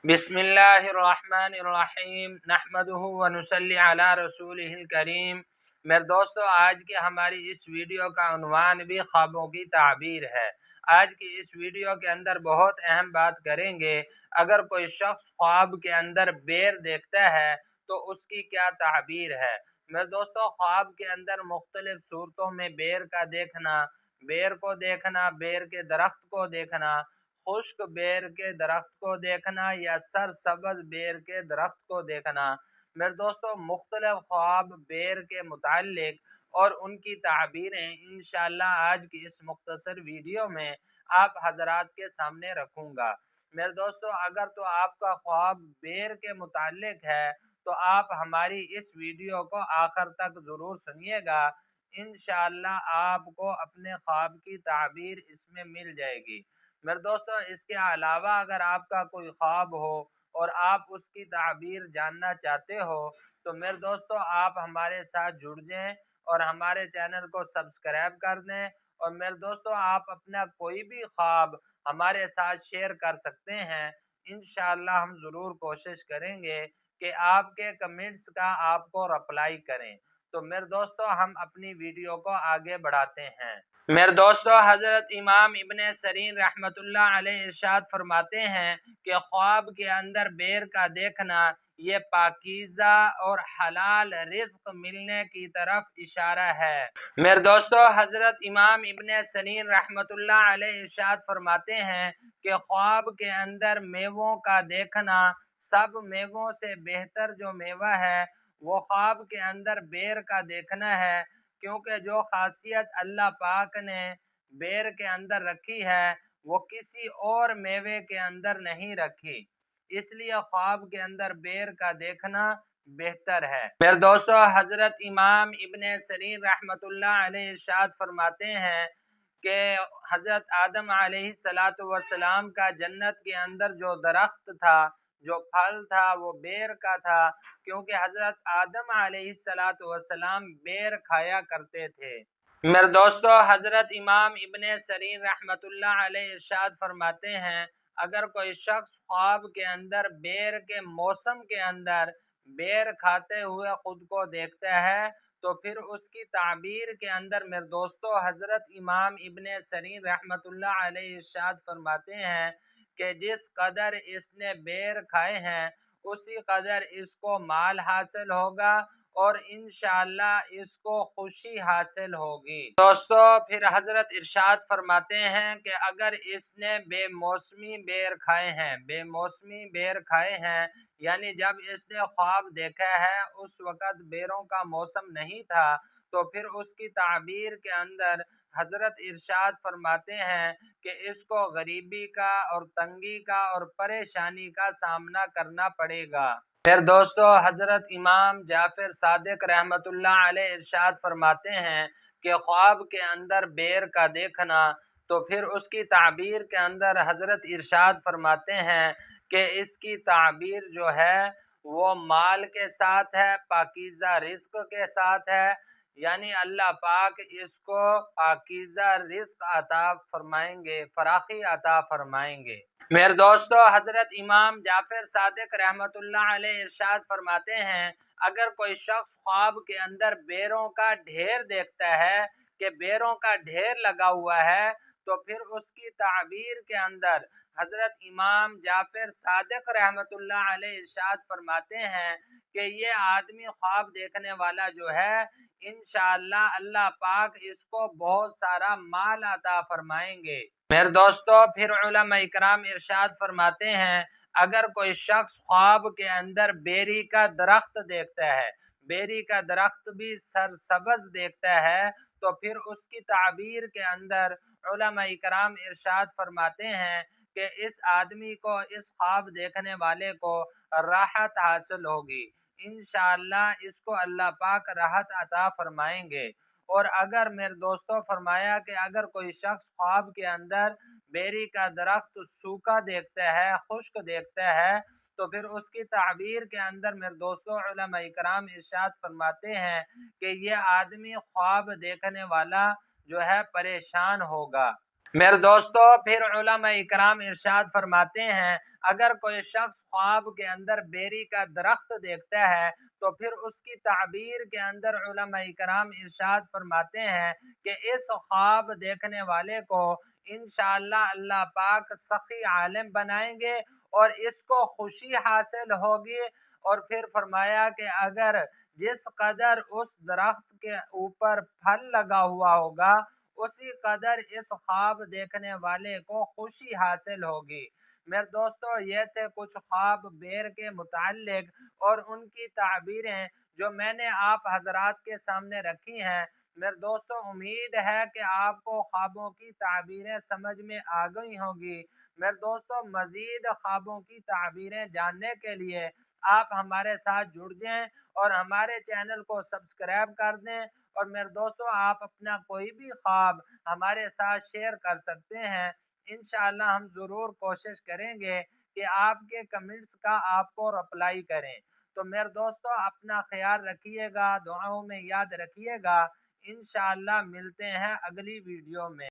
बिस्मिल्लाहिर्रहमानिर्रहीम नहमदुहु व नुसल्ली अला रसूलिहिल करीम। मेरे दोस्तों, आज की हमारी इस वीडियो का उन्वान भी ख्वाबों की ताबीर है। आज की इस वीडियो के अंदर बहुत अहम बात करेंगे। अगर कोई शख्स ख्वाब के अंदर बेर देखता है तो उसकी क्या ताबीर है। मेरे दोस्तों, ख्वाब के अंदर मुख्तलिफ सूरतों में बेर का देखना, बेर को देखना, बेर के दरख्त को देखना, खुश्क बेर के दरख्त को देखना या सरसब्ज बेर के दरख्त को देखना। मेरे दोस्तों, मुख्तलिफ ख्वाब बेर के मुताल्लिक और उनकी ताबीरें इंशाअल्लाह आज की इस मुख्तसर वीडियो में आप हजरात के सामने रखूँगा। मेरे दोस्तों, अगर तो आपका ख्वाब बेर के मुताल्लिक है तो आप हमारी इस वीडियो को आखिर तक ज़रूर सुनिएगा। इंशाअल्लाह आपको अपने ख्वाब की ताबीर इसमें मिल जाएगी। मेरे दोस्तों, इसके अलावा अगर आपका कोई ख्वाब हो और आप उसकी ताबीर जानना चाहते हो तो मेरे दोस्तों आप हमारे साथ जुड़ जाएं और हमारे चैनल को सब्सक्राइब कर दें। और मेरे दोस्तों, आप अपना कोई भी ख्वाब हमारे साथ शेयर कर सकते हैं। इंशाअल्लाह हम ज़रूर कोशिश करेंगे कि आपके कमेंट्स का आपको रिप्लाई करें। तो मेरे दोस्तों, हम अपनी वीडियो को आगे बढ़ाते हैं। मेरे दोस्तों, हज़रत इमाम इब्ने सरीन रहमतुल्लाह अलैह इरशाद फरमाते हैं कि ख्वाब के अंदर बेर का देखना ये पाकीज़ा और हलाल रिज़्क़ मिलने की तरफ इशारा है। मेरे दोस्तों, हज़रत इमाम इब्ने सरीन रहमतुल्लाह अलैह इरशाद फरमाते हैं कि ख्वाब के अंदर मेवों का देखना, सब मेवों से बेहतर जो मेवा है वो ख्वाब के अंदर बेर का देखना है। क्योंकि जो खासियत अल्लाह पाक ने बेर के अंदर रखी है वो किसी और मेवे के अंदर नहीं रखी, इसलिए ख्वाब के अंदर बेर का देखना बेहतर है। मेरे दोस्तों, हजरत इमाम इब्ने सरीन रहमतुल्लाह अलैह इरशाद फरमाते हैं कि हजरत आदम अलैहिस्सलातु वस्सलाम का जन्नत के अंदर जो दरख्त था, जो फल था वो बेर का था। क्योंकि हजरत आदम अलैहिस्सलातु वस्सलाम बेर खाया करते थे। मेरे दोस्तों, हजरत इमाम इब्ने सरीन रहमतुल्लाह अलैह इरशाद फरमाते हैं, अगर कोई शख्स ख्वाब के अंदर बेर के मौसम के अंदर बेर खाते हुए खुद को देखता है तो फिर उसकी ताबीर के अंदर मेरे दोस्तों हजरत इमाम इब्ने सरीन रहमतुल्लाह अलैह इरशाद फरमाते हैं कि जिस कदर इसने बेर खाए हैं उसी कदर इसको माल हासिल होगा और इंशाअल्लाह इसको खुशी हासिल होगी। दोस्तों, फिर हजरत इरशाद फरमाते हैं कि अगर इसने बेमौसमी बेर खाए हैं, बेमौसमी बेर खाए हैं यानी जब इसने ख्वाब देखा है उस वक़्त बेरों का मौसम नहीं था, तो फिर उसकी ताबीर के अंदर हजरत इरशाद फरमाते हैं कि इसको गरीबी का और तंगी का और परेशानी का सामना करना पड़ेगा। फिर दोस्तों, हजरत इमाम जाफर सादिक रहमतुल्लाह अलैह इरशाद फरमाते हैं कि ख्वाब के अंदर बेर का देखना, तो फिर उसकी ताबीर के अंदर हजरत इरशाद फरमाते हैं कि इसकी ताबीर जो है वो माल के साथ है, पाकीज़ा रिज़्क़ के साथ है। यानी अल्लाह पाक इसको पाकीज़ा रिज़्क़ अता फरमाएंगे, फराखी अता फरमाएंगे। मेरे दोस्तों, हजरत इमाम जाफर सादिक रहमतुल्लाह अलैह इरशाद फरमाते हैं, अगर कोई शख्स ख्वाब के अंदर बेरों का ढेर देखता है कि बेरों का ढेर लगा हुआ है तो फिर उसकी ताबीर के अंदर हजरत इमाम जाफर सादिक रहमतुल्लाह अलैह इरशाद फरमाते हैं कि ये आदमी ख्वाब देखने वाला जो है इंशाअल्लाह अल्लाह पाक इसको बहुत सारा माल अता फरमाएंगे। मेरे दोस्तों, फिर उलमा इकराम इरशाद फरमाते हैं, अगर कोई शख्स ख्वाब के अंदर बेरी का दरख्त देखता है, बेरी का दरख्त भी सरसब्ज देखता है, तो फिर उसकी ताबीर के अंदर उलमा इकराम इरशाद फरमाते हैं कि इस आदमी को, इस ख्वाब देखने वाले को राहत हासिल होगी। इंशाअल्लाह इसको अल्लाह पाक राहत अता फरमाएंगे। और अगर मेरे दोस्तों फरमाया कि अगर कोई शख्स ख्वाब के अंदर बेरी का दरख्त सूखा देखता है, खुश्क देखता है, तो फिर उसकी ताबीर के अंदर मेरे दोस्तों उलमा इकराम इरशाद फरमाते हैं कि ये आदमी ख्वाब देखने वाला जो है परेशान होगा। मेरे दोस्तों, फिर उलमा इकराम इरशाद फरमाते हैं, अगर कोई शख्स ख्वाब के अंदर बेरी का दरख्त देखता है तो फिर उसकी ताबीर के अंदर उलमा इकराम इरशाद फरमाते हैं कि इस ख्वाब देखने वाले को इंशाअल्लाह अल्लाह पाक सखी आलिम बनाएंगे और इसको खुशी हासिल होगी। और फिर फरमाया कि अगर जिस कदर उस दरख्त के ऊपर फल लगा हुआ होगा उसी कदर इस ख्वाब देखने वाले को खुशी हासिल होगी। मेरे दोस्तों, ये थे कुछ ख्वाब बेर के मुताल्लिक और उनकी ताबीरें जो मैंने आप हजरात के सामने रखी हैं। मेरे दोस्तों, उम्मीद है कि आपको ख्वाबों की ताबीरें समझ में आ गई होंगी। मेरे दोस्तों, मज़ीद ख्वाबों की ताबीरें जानने के लिए आप हमारे साथ जुड़ जाएं और हमारे चैनल को सब्सक्राइब कर दें। और मेरे दोस्तों, आप अपना कोई भी ख्वाब हमारे साथ शेयर कर सकते हैं। इंशाअल्लाह हम ज़रूर कोशिश करेंगे कि आपके कमेंट्स का आपको रिप्लाई करें। तो मेरे दोस्तों, अपना ख्याल रखिएगा, दुआओं में याद रखिएगा। इंशाअल्लाह मिलते हैं अगली वीडियो में।